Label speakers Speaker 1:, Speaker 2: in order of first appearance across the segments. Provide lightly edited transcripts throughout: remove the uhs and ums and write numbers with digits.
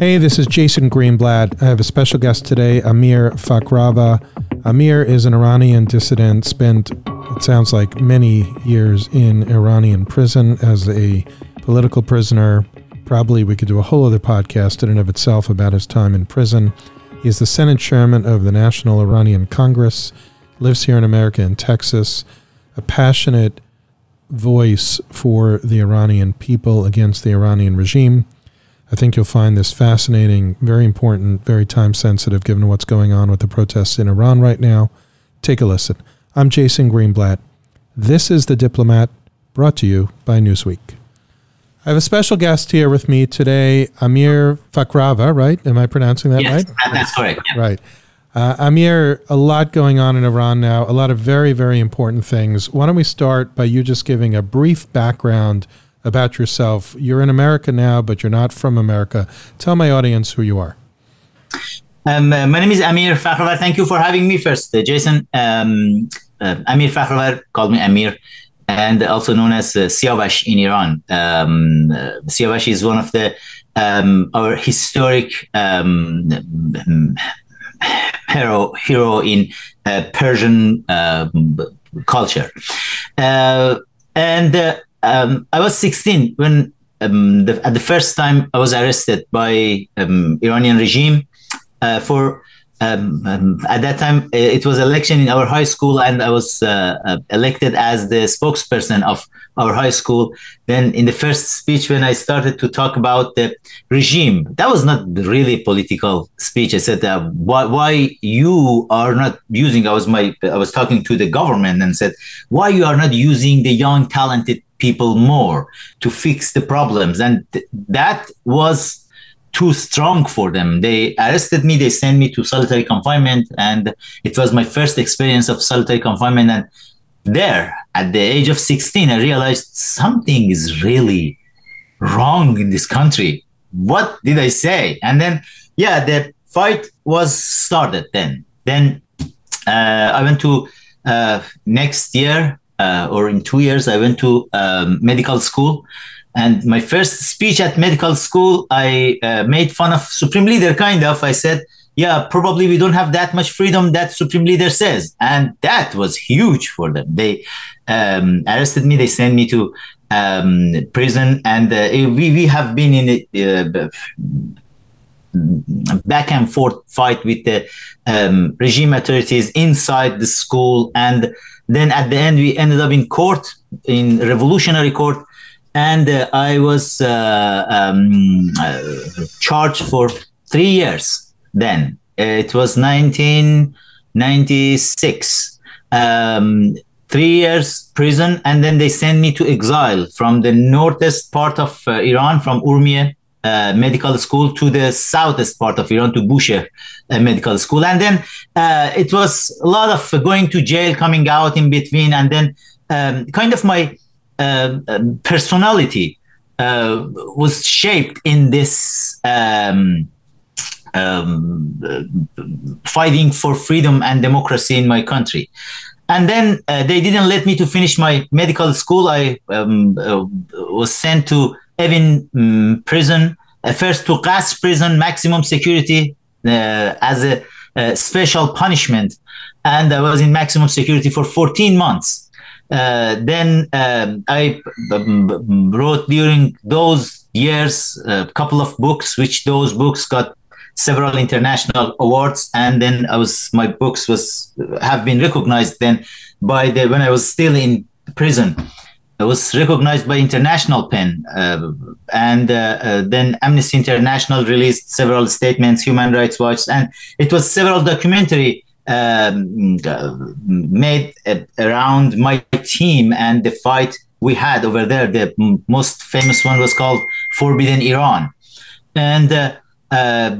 Speaker 1: Hey, this is Jason Greenblatt. I have a special guest today, Amir Fkhravar. Amir is an Iranian dissident, spent, it sounds like, many years in Iranian prison as a political prisoner. Probably we could do a whole other podcast in and of itself about his time in prison. He is the Senate chairman of the National Iranian Congress, lives here in America in Texas, a passionate voice for the Iranian people against the Iranian regime. I think you'll find this fascinating, very important, very time-sensitive, given what's going on with the protests in Iran right now. Take a listen. I'm Jason Greenblatt. This is The Diplomat, brought to you by Newsweek. I have a special guest here with me today, Amir Fkhravar, right? Am I pronouncing that right?
Speaker 2: Yes, that's correct. Yeah.
Speaker 1: Right. Amir, a lot going on in Iran now, a lot of very, very important things. Why don't we start by you just giving a brief background about yourself. You're in America now, but you're not from America. Tell my audience who you are.
Speaker 2: My name is Amir Fkhravar. Thank you for having me first, Jason. Amir Fkhravar, called me Amir, and also known as Siavash in Iran. Siavash is one of the our historic hero in Persian culture. I was 16 when at the first time I was arrested by Iranian regime for at that time it was election in our high school, and I was elected as the spokesperson of our high school. Then in the first speech, when I started to talk about the regime, that was not really a political speech. I said, why you are not using, I was talking to the government and said, why you are not using the young talented people more to fix the problems. And that was too strong for them. They arrested me, they sent me to solitary confinement, and it was my first experience of solitary confinement. And there, at the age of 16, I realized something is really wrong in this country. What did I say? And then, the fight was started then. Then I went to next year, or in 2 years, I went to medical school. And my first speech at medical school, I made fun of Supreme Leader, kind of. I said, probably we don't have that much freedom that Supreme Leader says. And that was huge for them. They arrested me. They sent me to prison. And we have been in a back and forth fight with the regime authorities inside the school. And then at the end, we ended up in court, in revolutionary court. And I was charged for 3 years then. It was 1996. 3 years prison, and then they sent me to exile from the northeast part of Iran, from Urmia medical school, to the southeast part of Iran, to Bushehr medical school. And then it was a lot of going to jail, coming out in between, and then kind of my personality was shaped in this fighting for freedom and democracy in my country. And then they didn't let me to finish my medical school. I was sent to Evin prison, first to Qas prison, maximum security, as a special punishment. And I was in maximum security for 14 months. Then I wrote during those years a couple of books, which those books got several international awards. And then my books have been recognized then when I was still in prison. I was recognized by International PEN, and then Amnesty International released several statements, Human Rights Watch, and it was several documentary made around my team and the fight we had over there. The most famous one was called Forbidden Iran, and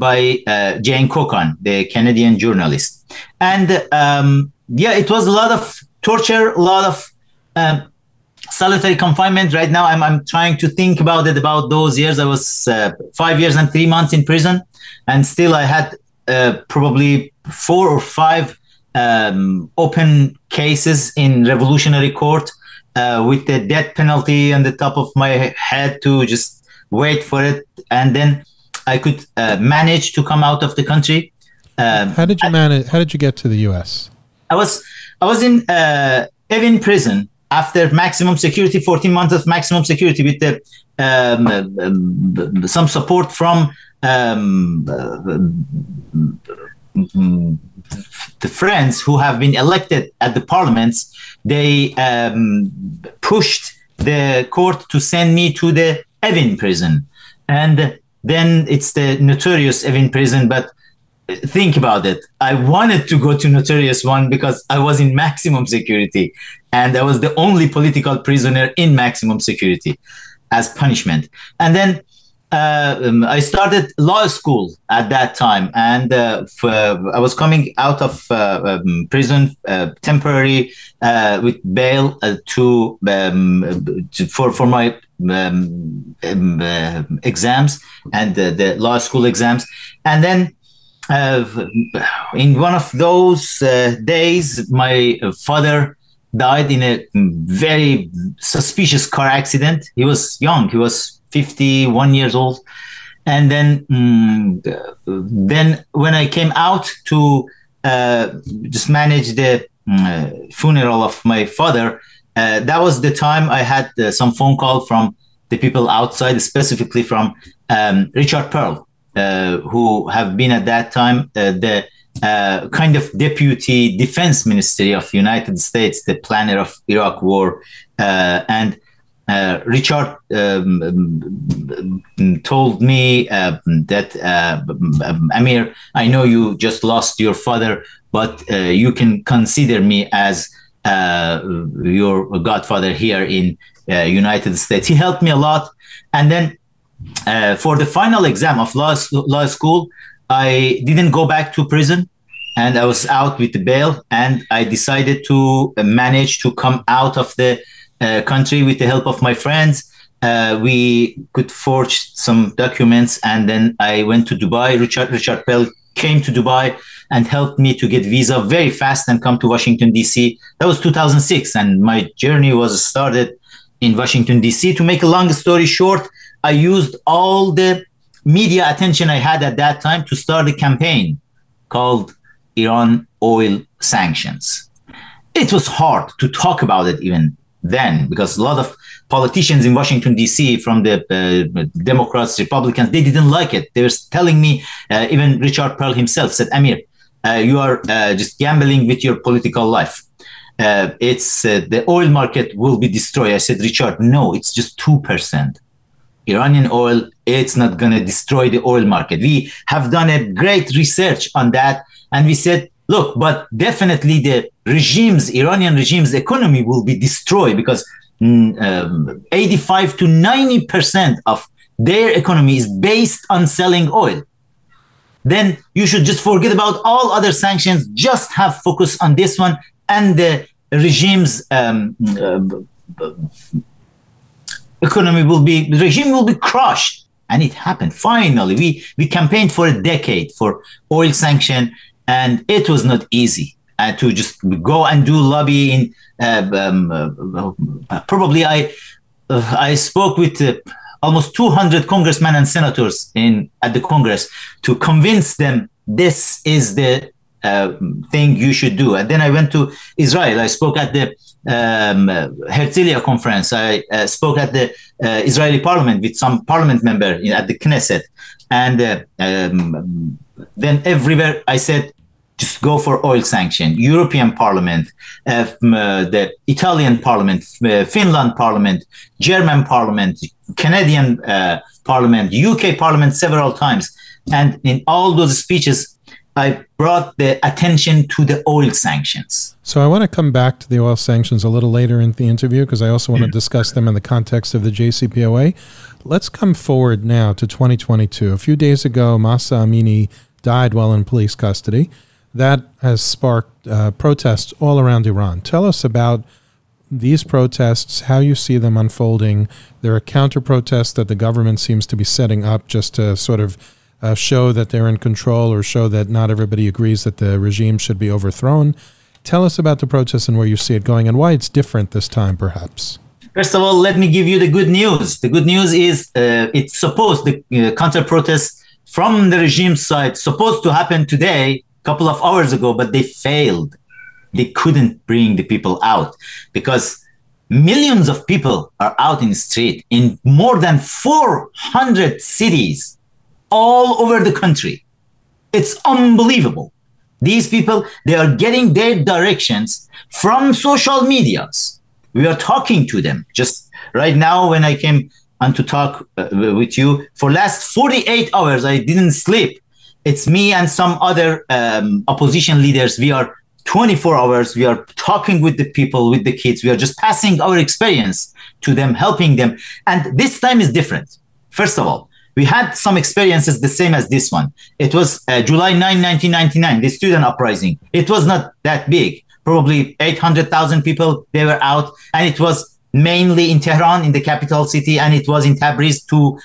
Speaker 2: by Jane Cocan, the Canadian journalist. And it was a lot of torture, a lot of solitary confinement. Right now, I'm trying to think about those years. I was 5 years and 3 months in prison, and still I had probably 4 or 5 open cases in revolutionary court with the death penalty on the top of my head to just wait for it. And then I could manage to come out of the country.
Speaker 1: How did you manage? How did you get to the U.S.?
Speaker 2: I was in Evin prison after maximum security, 14 months of maximum security, with the some support from the friends who have been elected at the parliaments. They pushed the court to send me to the Evin prison, and then it's the notorious Evin prison. But think about it. I wanted to go to notorious one because I was in maximum security, and I was the only political prisoner in maximum security as punishment. And then I started law school at that time, and I was coming out of prison temporary with bail for my exams and the law school exams. And then in one of those days, my father died in a very suspicious car accident. He was young. He was 51 years old. And then when I came out to just manage the funeral of my father, that was the time I had some phone call from the people outside, specifically from Richard Perle, who have been at that time the kind of deputy defense ministry of United States, the planner of Iraq war. And Richard told me that, Amir, I know you just lost your father, but you can consider me as your godfather here in United States. He helped me a lot. And then for the final exam of law school, I didn't go back to prison, and I was out with the bail, and I decided to manage to come out of the country with the help of my friends. We could forge some documents, and then I went to Dubai. Richard Pell came to Dubai and helped me to get visa very fast and come to Washington, D.C. That was 2006, and my journey was started in Washington, D.C. To make a long story short, I used all the media attention I had at that time to start a campaign called Iran oil sanctions. It was hard to talk about it even then, because a lot of politicians in Washington, D.C., from the Democrats, Republicans, they didn't like it. They were telling me, even Richard Perle himself said, Amir, you are just gambling with your political life. It's the oil market will be destroyed. I said, Richard, no, it's just 2%. Iranian oil, it's not going to destroy the oil market. We have done a great research on that. And we said, look, but definitely the Iranian regime's economy will be destroyed, because 85 to 90% of their economy is based on selling oil. Then you should just forget about all other sanctions, just have focus on this one, and the regime's economy the regime will be crushed. And it happened. Finally, we campaigned for a decade for oil sanction, and it was not easy to just go and do lobbying. Probably I spoke with almost 200 congressmen and senators at the Congress to convince them this is the thing you should do. And then I went to Israel. I spoke at the Herzliya conference. I spoke at the Israeli parliament with some parliament member at the Knesset. And then everywhere I said, just go for oil sanction. European Parliament, the Italian Parliament, Finland Parliament, German Parliament, Canadian Parliament, UK Parliament several times. And in all those speeches, I brought the attention to the oil sanctions.
Speaker 1: So I want to come back to the oil sanctions a little later in the interview, because I also want to discuss them in the context of the JCPOA. Let's come forward now to 2022. A few days ago, Mahsa Amini died while in police custody. That has sparked protests all around Iran. Tell us about these protests, how you see them unfolding. There are counter-protests that the government seems to be setting up just to sort of show that they're in control, or show that not everybody agrees that the regime should be overthrown. Tell us about the protests and where you see it going, and why it's different this time, perhaps.
Speaker 2: First of all, let me give you the good news. The good news is it's supposed the counter-protests from the regime side supposed to happen today, a couple of hours ago, but they failed. They couldn't bring the people out because millions of people are out in the street in more than 400 cities all over the country. It's unbelievable. These people, they are getting their directions from social medias. We are talking to them. Just right now, when I came on to talk with you, for last 48 hours, I didn't sleep. It's me and some other opposition leaders. We are 24 hours. We are talking with the people, with the kids. We are just passing our experience to them, helping them. And this time is different. First of all, we had some experiences the same as this one. It was July 9, 1999, the student uprising. It was not that big. Probably 800,000 people, they were out. And it was mainly in Tehran, in the capital city, and it was in Tabriz, two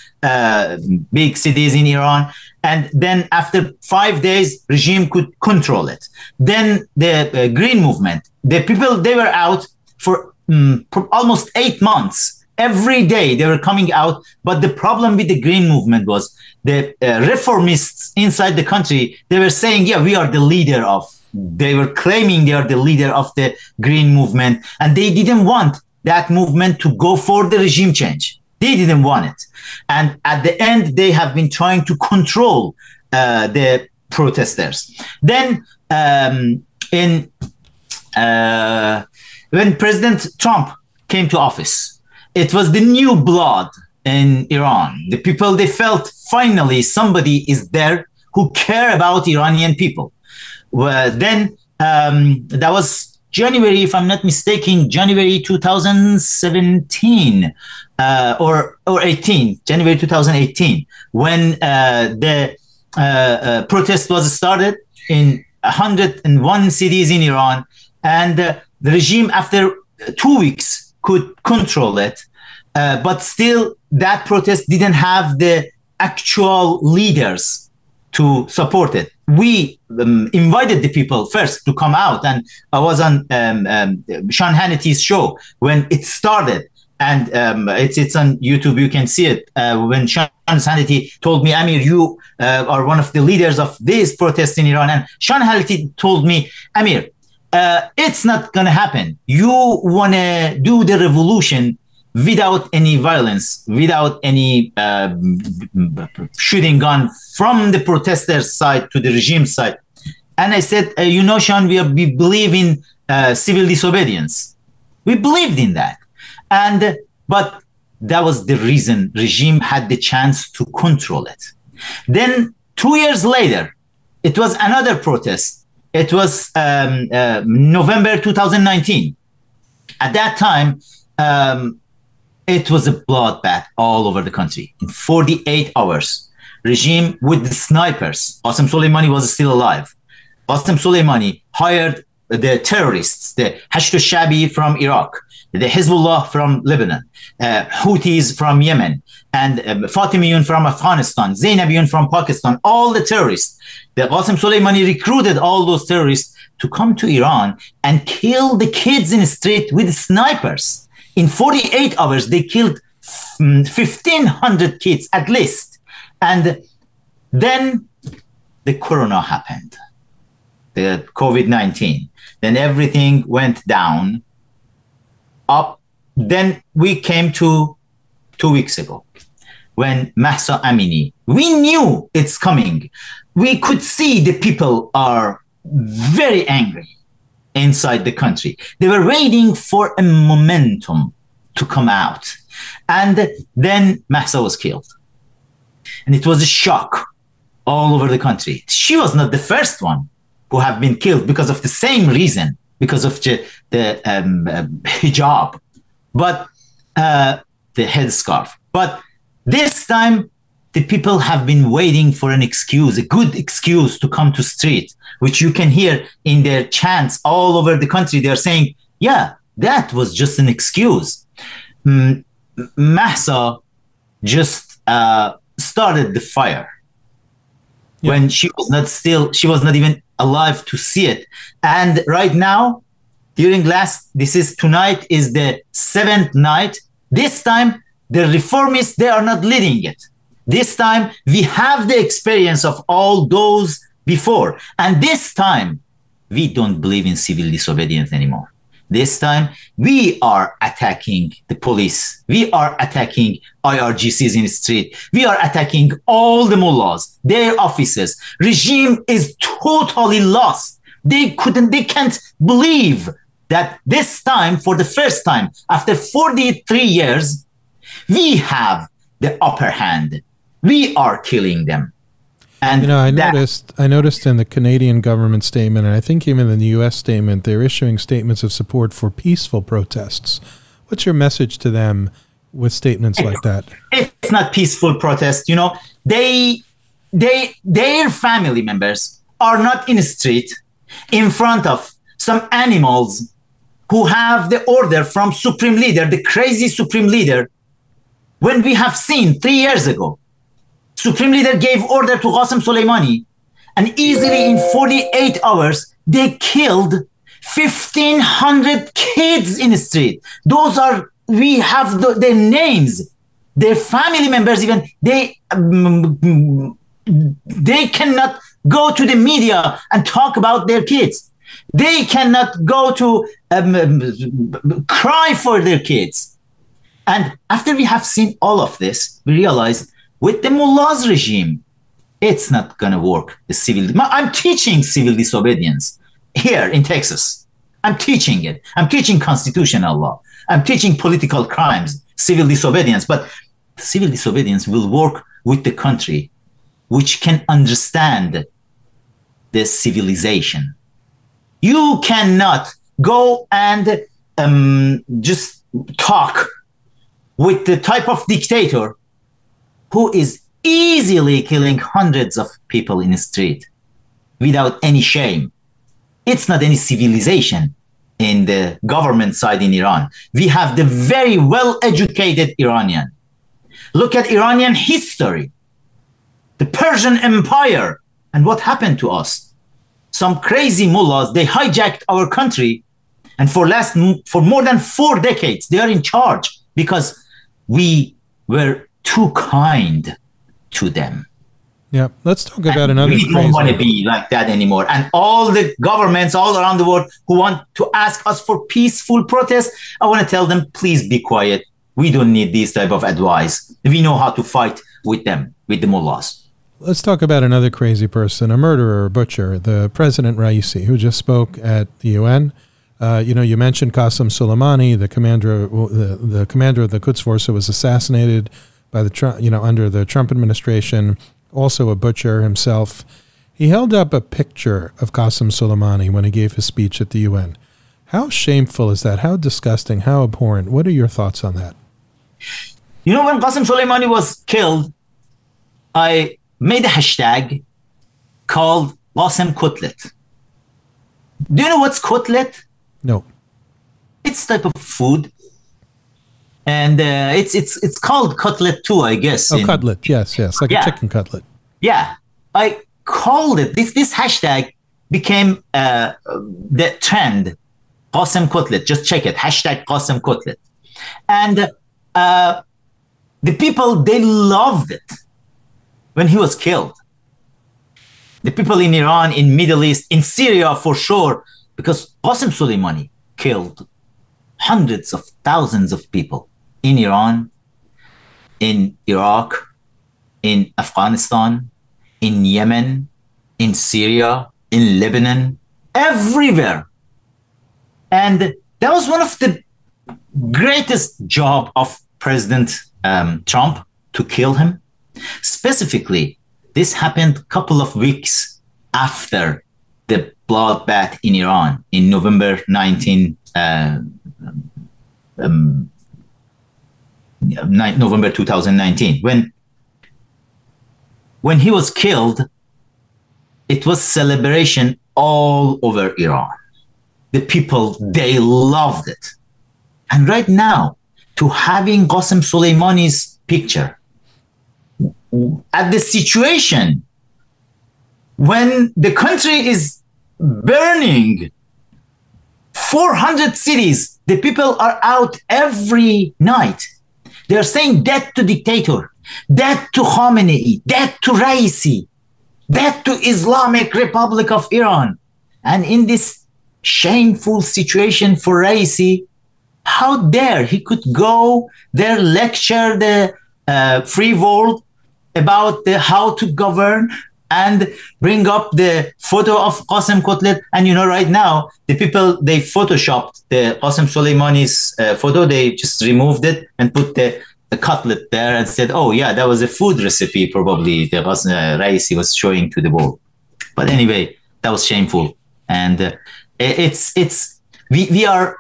Speaker 2: big cities in Iran. And then after 5 days, regime could control it. Then the Green Movement, the people, they were out for almost 8 months. Every day they were coming out. But the problem with the Green Movement was the reformists inside the country, they were saying, yeah, we are the leader of, they were claiming they are the leader of the Green Movement. And they didn't want that movement to go for the regime change. They didn't want it. And at the end, they have been trying to control the protesters. Then when President Trump came to office, it was the new blood in Iran. The people, they felt finally somebody is there who care about Iranian people. Well, then that was January, if I'm not mistaken, January 2017 or 18, January 2018, when the protest was started in 101 cities in Iran. And the regime, after 2 weeks, could control it. But still, that protest didn't have the actual leaders to support it. We invited the people first to come out, and I was on Sean Hannity's show when it started, and it's on YouTube. You can see it. When Sean Hannity told me, Amir, you are one of the leaders of this protest in Iran, and Sean Hannity told me, Amir, it's not going to happen. You want to do the revolution without any violence, without any shooting gun from the protesters' side to the regime side. And I said, you know, Sean, we believe in civil disobedience. We believed in that. But that was the reason regime had the chance to control it. Then 2 years later, it was another protest. It was November 2019. At that time, it was a bloodbath all over the country. In 48 hours, regime with the snipers, Qasem Soleimani was still alive. Qasem Soleimani hired the terrorists, the Hashd al-Shabi from Iraq, the Hezbollah from Lebanon, Houthis from Yemen, and Fatimiyun from Afghanistan, Zainabiyun from Pakistan, all the terrorists. The Qasem Soleimani recruited all those terrorists to come to Iran and kill the kids in the street with snipers. In 48 hours, they killed 1,500 kids at least. And then the corona happened, the COVID-19. Then everything went down, up. Then we came to 2 weeks ago when Mahsa Amini, we knew it's coming. We could see the people are very angry inside the country. They were waiting for a momentum to come out. And then Mahsa was killed. And it was a shock all over the country. She was not the first one who have been killed because of the same reason, because of the hijab, but the headscarf. But this time, the people have been waiting for an excuse, a good excuse to come to street, which you can hear in their chants all over the country. They're saying, yeah, that was just an excuse. Mahsa just started the fire when she was not even alive to see it. And right now, tonight is the 7th night. This time, the reformists, they are not leading it. This time, we have the experience of all those before. And this time, we don't believe in civil disobedience anymore. This time, we are attacking the police. We are attacking IRGCs in the street. We are attacking all the mullahs, their offices. Regime is totally lost. They can't believe that this time, for the first time, after 43 years, we have the upper hand. We are killing them. And
Speaker 1: I noticed in the Canadian government statement, and I think even in the U.S. statement, they're issuing statements of support for peaceful protests. What's your message to them with statements like that?
Speaker 2: It's not peaceful protest. Their family members are not in the street in front of some animals who have the order from Supreme Leader, the crazy Supreme Leader, when we have seen 3 years ago, Supreme Leader gave order to Qasem Soleimani, and easily in 48 hours, they killed 1,500 kids in the street. We have their names, their family members even, they cannot go to the media and talk about their kids. They cannot go to cry for their kids. And after we have seen all of this, we realized with the mullah's regime, it's not going to work. I'm teaching civil disobedience here in Texas. I'm teaching it. I'm teaching constitutional law. I'm teaching political crimes, civil disobedience. But civil disobedience will work with the country which can understand the civilization. You cannot go and just talk with the type of dictator who is easily killing hundreds of people in the street without any shame. It's not any civilization in the government side in Iran. We have the very well-educated Iranian. Look at Iranian history, the Persian Empire, and what happened to us. Some crazy mullahs, they hijacked our country, and for more than 4 decades, they are in charge because we were too kind to them.
Speaker 1: Yeah, let's talk about another.
Speaker 2: We don't want to be like that anymore. And all the governments all around the world who want to ask us for peaceful protest, I want to tell them, please be quiet. We don't need this type of advice. We know how to fight with them, with the mullahs.
Speaker 1: Let's talk about another crazy person, a murderer, a butcher, the President Raisi, who just spoke at the UN. You mentioned Qasem Soleimani, the commander of the Quds Force, who was assassinated by under the Trump administration, also a butcher himself. He held up a picture of Qasem Soleimani when he gave his speech at the UN. How shameful is that? How disgusting? How abhorrent? What are your thoughts on that?
Speaker 2: When Qasem Soleimani was killed, I made a hashtag called Qasem Kotlet. Do you know what's kotlet?
Speaker 1: No.
Speaker 2: It's a type of food. And it's called cutlet too, I guess.
Speaker 1: Oh, cutlet, yes, like a chicken cutlet.
Speaker 2: Yeah, I called it. This hashtag became the trend. Qasem Kotlet. Just check it. Hashtag Qasem Kotlet. And the people, they loved it when he was killed. The people in Iran, in Middle East, in Syria for sure, because Qasem Soleimani killed hundreds of thousands of people in Iran, in Iraq, in Afghanistan, in Yemen, in Syria, in Lebanon, everywhere. And that was one of the greatest job of President Trump to kill him. Specifically, this happened a couple of weeks after the bloodbath in Iran in November 2019. When he was killed, it was celebration all over Iran. The people, they loved it. And right now, to having Qasem Soleimani's picture at the situation when the country is burning, 400 cities, the people are out every night. They're saying death to dictator, death to Khamenei, death to Raisi, death to Islamic Republic of Iran. And in this shameful situation for Raisi, how dare he could go there, lecture the free world about how to govern and bring up the photo of Qasem Kotlet. And right now, the people, they photoshopped the Qasem Soleimani's photo. They just removed it and put the cutlet there and said, oh yeah, that was a food recipe probably the Raisi was showing to the world. But anyway, that was shameful. And we are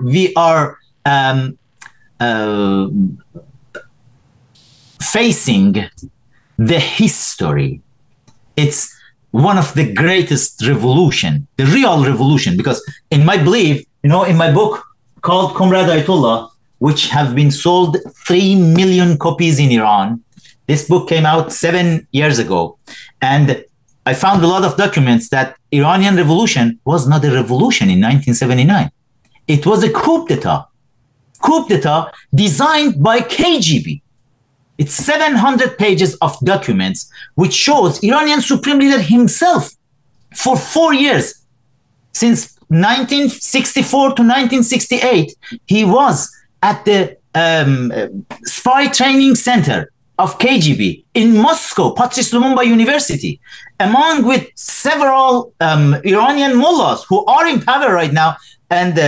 Speaker 2: facing the history. It's one of the greatest revolution, the real revolution, because in my belief, in my book called Comrade Ayatollah, which have been sold 3 million copies in Iran. This book came out 7 years ago. And I found a lot of documents that Iranian revolution was not a revolution in 1979. It was a coup d'etat. Coup d'etat designed by KGB. It's 700 pages of documents, which shows Iranian Supreme Leader himself for 4 years, since 1964 to 1968, he was at the spy training center of KGB in Moscow, Patrice Lumumba University, among with several Iranian mullahs who are in power right now, and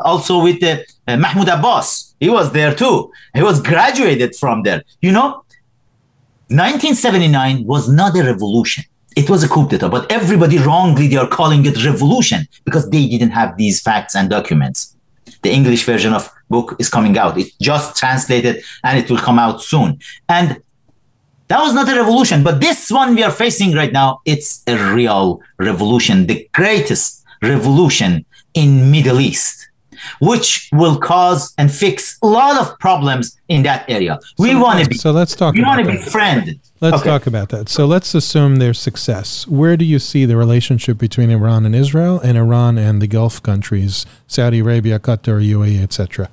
Speaker 2: also with Mahmoud Abbas. He was there too. He was graduated from there. 1979 was not a revolution. It was a coup d'etat, but everybody wrongly, they are calling it revolution because they didn't have these facts and documents. The English version of book is coming out. It's just translated and it will come out soon. And that was not a revolution, but this one we are facing right now, it's a real revolution, the greatest revolution in Middle East, which will cause and fix a lot of problems in that area. We want to be.
Speaker 1: So let's talk.
Speaker 2: We
Speaker 1: want
Speaker 2: to be friend.
Speaker 1: Let's talk about that. So let's assume their success. Where do you see the relationship between Iran and Israel, and Iran and the Gulf countries, Saudi Arabia, Qatar, UAE, etc.?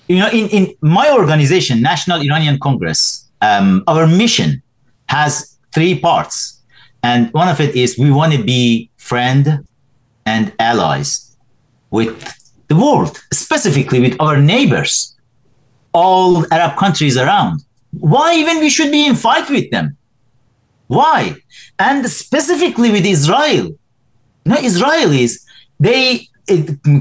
Speaker 2: In my organization, National Iranian Congress, our mission has 3 parts, and one of it is we want to be friend and allies with the world, specifically with our neighbors, all Arab countries around. Why even we should be in fight with them? Why? And specifically with Israel. Israelis,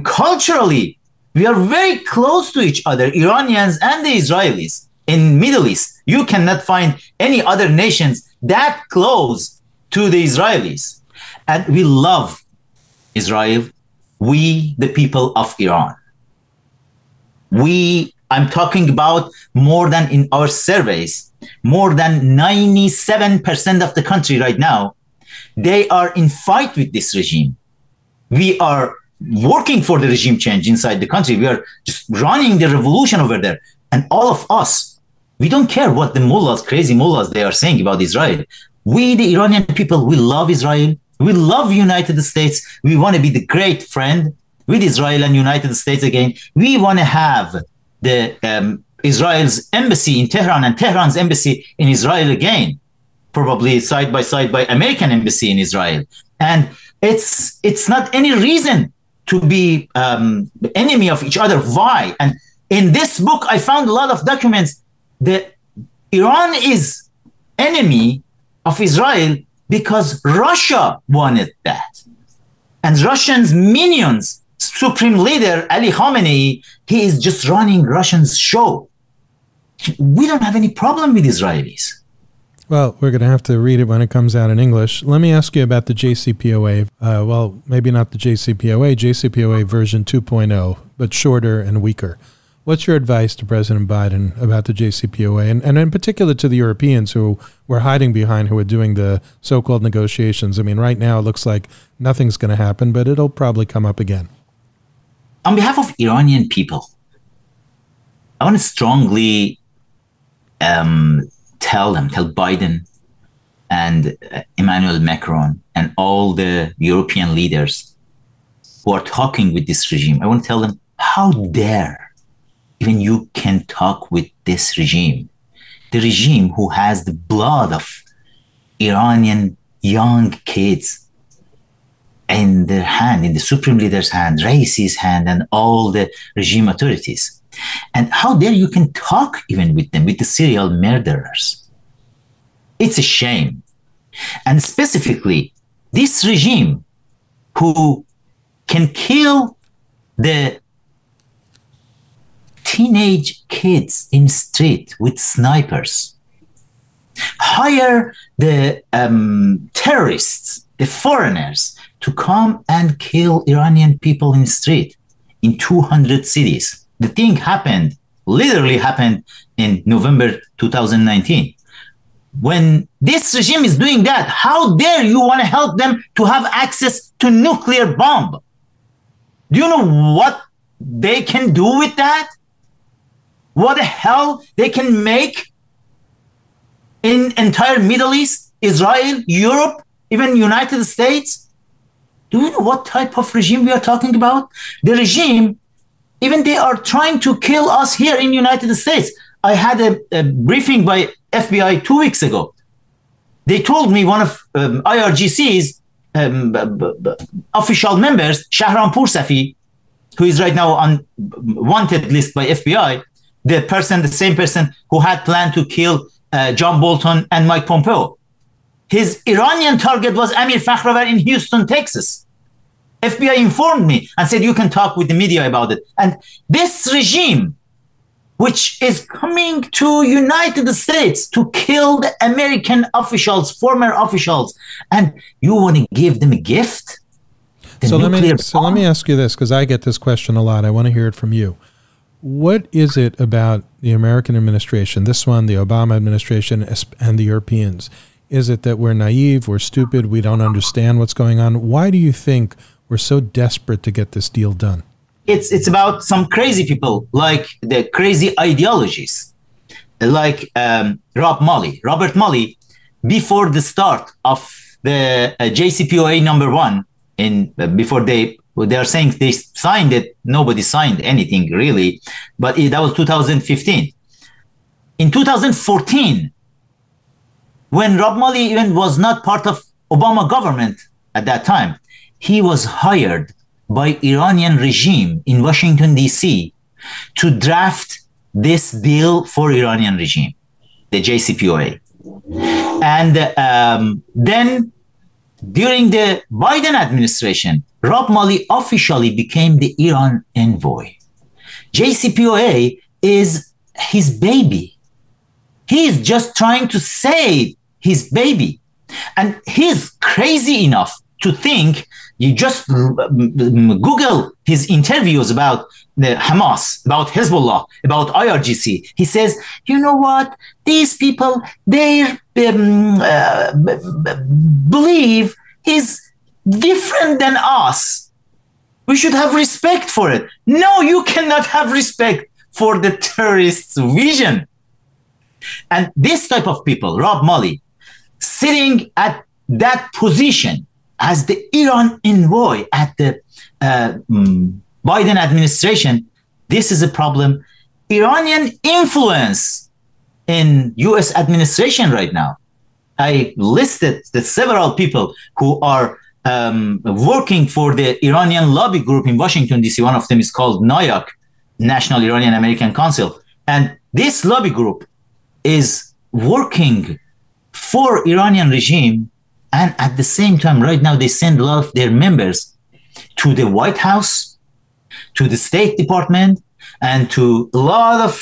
Speaker 2: culturally, we are very close to each other, Iranians and the Israelis. In Middle East, you cannot find any other nations that close to the Israelis. And we love Israel. We, the people of Iran. I'm talking about more than in our surveys, more than 97% of the country right now, they are in fight with this regime. We are working for the regime change inside the country. We are just running the revolution over there. And all of us, we don't care what the mullahs, crazy mullahs, they are saying about Israel. We, the Iranian people, we love Israel. We love United States. We want to be the great friend with Israel and United States again. We want to have the Israel's embassy in Tehran and Tehran's embassy in Israel again, probably side by side by American embassy in Israel. And it's not any reason to be enemy of each other. Why? And in this book, I found a lot of documents that Iran is enemy of Israel because Russia wanted that. And Russians' minions, Supreme Leader Ali Khamenei, he is just running Russians' show. We don't have any problem with Israelis.
Speaker 1: Well, we're going to have to read it when it comes out in English. Let me ask you about the JCPOA. Well, maybe not the JCPOA, JCPOA version 2.0, but shorter and weaker. What's your advice to President Biden about the JCPOA, and in particular to the Europeans who were hiding behind, who are doing the so-called negotiations? I mean, right now it looks like nothing's going to happen, but it'll probably come up again.
Speaker 2: On behalf of Iranian people, I want to strongly tell Biden and Emmanuel Macron and all the European leaders who are talking with this regime, I want to tell them, how dare even you can talk with this regime? the regime who has the blood of Iranian young kids in their hand, in the supreme leader's hand, Raisi's hand, and all the regime authorities. And how dare you can talk even with them, with the serial murderers. It's a shame. And specifically, this regime who can kill the teenage kids in the street with snipers, hire the terrorists, the foreigners, to come and kill Iranian people in the street in 200 cities. The thing happened, literally happened in November 2019. When this regime is doing that, how dare you want to help them to have access to nuclear bomb? Do you know what they can do with that? What the hell they can make in entire Middle East, Israel, Europe, even United States? Do you know what type of regime we are talking about? The regime, even they are trying to kill us here in United States. I had a briefing by FBI 2 weeks ago. They told me one of IRGC's official members, Shahram Safi, who is right now on wanted list by FBI, the same person who had planned to kill John Bolton and Mike Pompeo. His Iranian target was Amir Fkhravar in Houston, Texas. FBI informed me and said, you can talk with the media about it. And this regime, which is coming to United States to kill the American officials, former officials, and you want to give them a gift?
Speaker 1: So let me ask you this, because I get this question a lot. I want to hear it from you. What is it about the American administration, this one, the Obama administration, and the Europeans? Is it that we're naive, we're stupid, we don't understand what's going on? Why do you think we're so desperate to get this deal done?
Speaker 2: It's about some crazy people, like the crazy ideologies, like Robert Mueller, before the start of the JCPOA #1, before they are saying they signed it, nobody signed anything really, but that was 2015. In 2014, when Rob Mueller even was not part of Obama government at that time, he was hired by Iranian regime in Washington, D.C. to draft this deal for Iranian regime, the JCPOA. And then during the Biden administration, Rob Mueller officially became the Iran envoy. JCPOA is his baby. He is just trying to save his baby. And he's crazy enough to think, you just Google his interviews about the Hamas, about Hezbollah, about IRGC. He says, you know what? These people, their belief is different than us. We should have respect for it. No, you cannot have respect for the terrorist's vision. And this type of people, Rob Mueller, sitting at that position as the Iran envoy at the Biden administration, this is a problem. Iranian influence in U.S. administration right now. I listed the several people who are working for the Iranian lobby group in Washington, D.C. One of them is called NIAC, National Iranian American Council. And this lobby group is working for Iranian regime. And at the same time, right now, they send a lot of their members to the White House, to the State Department, and to a lot of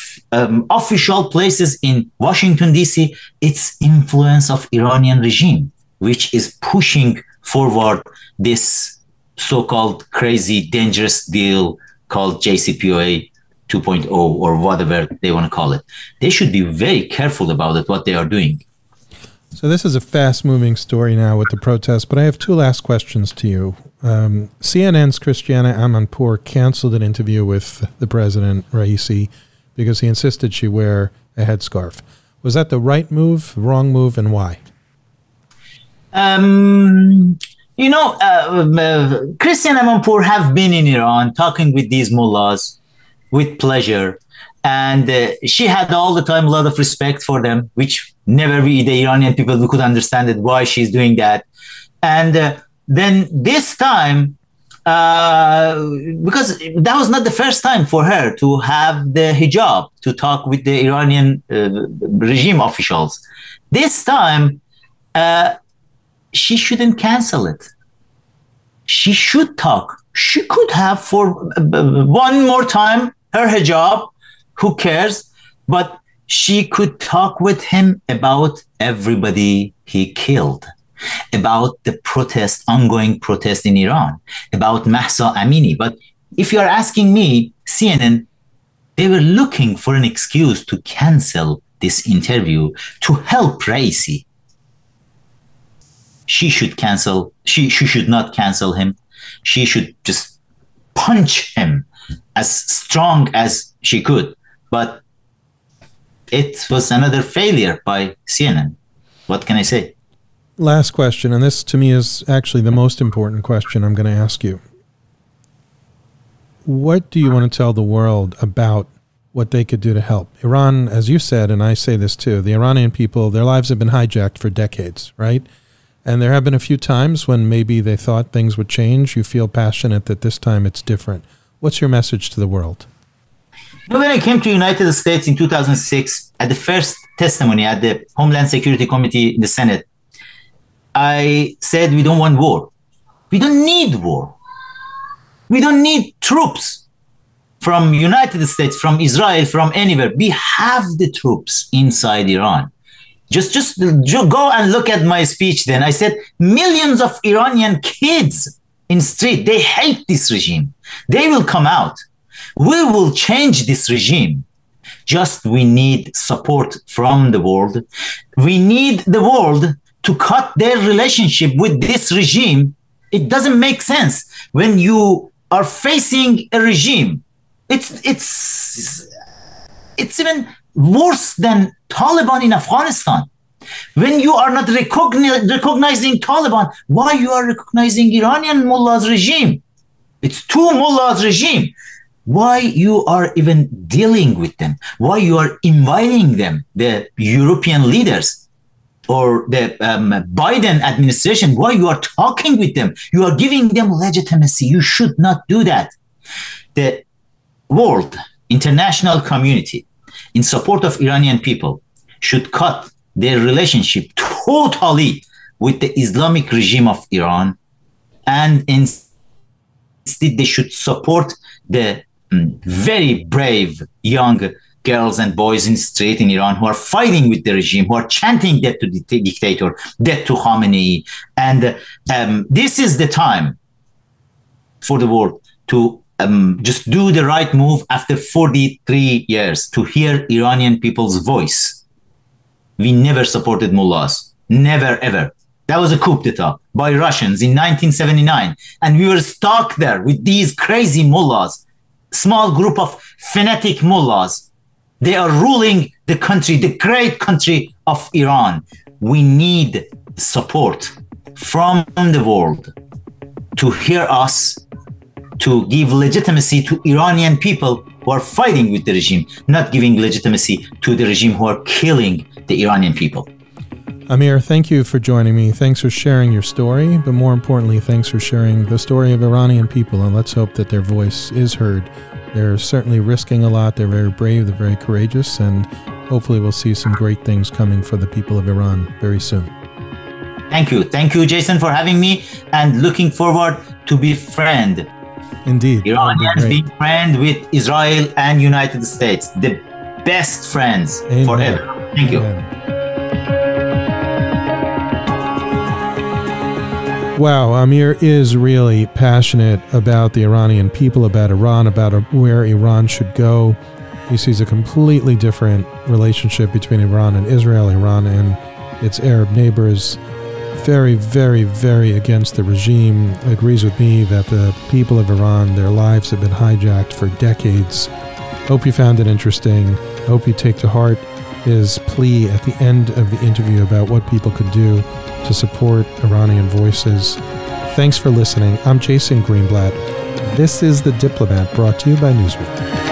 Speaker 2: official places in Washington, D.C. It's influence of Iranian regime, which is pushing forward this so-called crazy, dangerous deal called JCPOA 2.0 or whatever they want to call it. They should be very careful about it, what they are doing.
Speaker 1: So this is a fast-moving story now with the protests, but I have two last questions to you. CNN's Christiana Amanpour canceled an interview with the president, Raisi, because he insisted she wear a headscarf. Was that the right move, wrong move, and why? Christiana Amanpour have been in Iran talking with these mullahs with pleasure.
Speaker 2: And she had all the time a lot of respect for them, which never we, the Iranian people, we could understand it, why she's doing that. And then this time, because that was not the first time for her to have the hijab, to talk with the Iranian regime officials. This time, she shouldn't cancel it. She should talk. She could have for one more time her hijab, who cares? But she could talk with him about everybody he killed, about the protest, ongoing protest in Iran, about Mahsa Amini. But if you are asking me, CNN, they were looking for an excuse to cancel this interview to help Raisi. She should cancel, she should not cancel him. She should just punch him as strong as she could. But it was another failure by CNN. What can I say?
Speaker 1: Last question, and this to me is actually the most important question I'm going to ask you. What do you want to tell the world about what they could do to help? Iran, as you said, and I say this too, the Iranian people, their lives have been hijacked for decades, right? And there have been a few times when maybe they thought things would change. You feel passionate that this time it's different. What's your message to the world?
Speaker 2: When I came to the United States in 2006, at the first testimony at the Homeland Security Committee in the Senate, I said we don't want war. We don't need war. We don't need troops from United States, from Israel, from anywhere. We have the troops inside Iran. Just go and look at my speech then. I said millions of Iranian kids in street, they hate this regime. They will come out. We will change this regime. Just we need support from the world. We need the world to cut their relationship with this regime. It doesn't make sense when you are facing a regime. It's even worse than Taliban in Afghanistan. When you are not recognizing Taliban, why you are recognizing Iranian mullahs regime? It's two mullahs regime. Why you are even dealing with them? Why you are inviting them, the European leaders or the Biden administration? Why you are talking with them? You are giving them legitimacy. You should not do that. The world, international community, in support of Iranian people, should cut their relationship totally with the Islamic regime of Iran, and instead they should support the very brave young girls and boys in the street in Iran who are fighting with the regime, who are chanting death to the dictator, death to Khamenei. And this is the time for the world to just do the right move after 43 years, to hear Iranian people's voice. We never supported mullahs, never, ever. That was a coup d'etat by Russians in 1979. And we were stuck there with these crazy mullahs, small group of fanatic mullahs. They are ruling the country, the great country of Iran. We need support from the world to hear us, to give legitimacy to Iranian people who are fighting with the regime, not giving legitimacy to the regime who are killing the Iranian people.
Speaker 1: Amir, thank you for joining me. Thanks for sharing your story, but more importantly, thanks for sharing the story of Iranian people, and let's hope that their voice is heard. They're certainly risking a lot. They're very brave, they're very courageous, and hopefully we'll see some great things coming for the people of Iran very soon.
Speaker 2: Thank you. Thank you, Jason, for having me, and looking forward to be friend.
Speaker 1: Indeed.
Speaker 2: Iranians being friend with Israel and United States. The best friends. Amen. Forever. Thank you.
Speaker 1: Amen. Wow, Amir is really passionate about the Iranian people, about Iran, about where Iran should go. He sees a completely different relationship between Iran and Israel, Iran and its Arab neighbors. Very, very, very against the regime. Agrees with me that the people of Iran, their lives have been hijacked for decades. Hope you found it interesting. Hope you take to heart his plea at the end of the interview about what people could do to support Iranian voices. Thanks for listening. I'm Jason Greenblatt. This is The Diplomat, brought to you by Newsweek.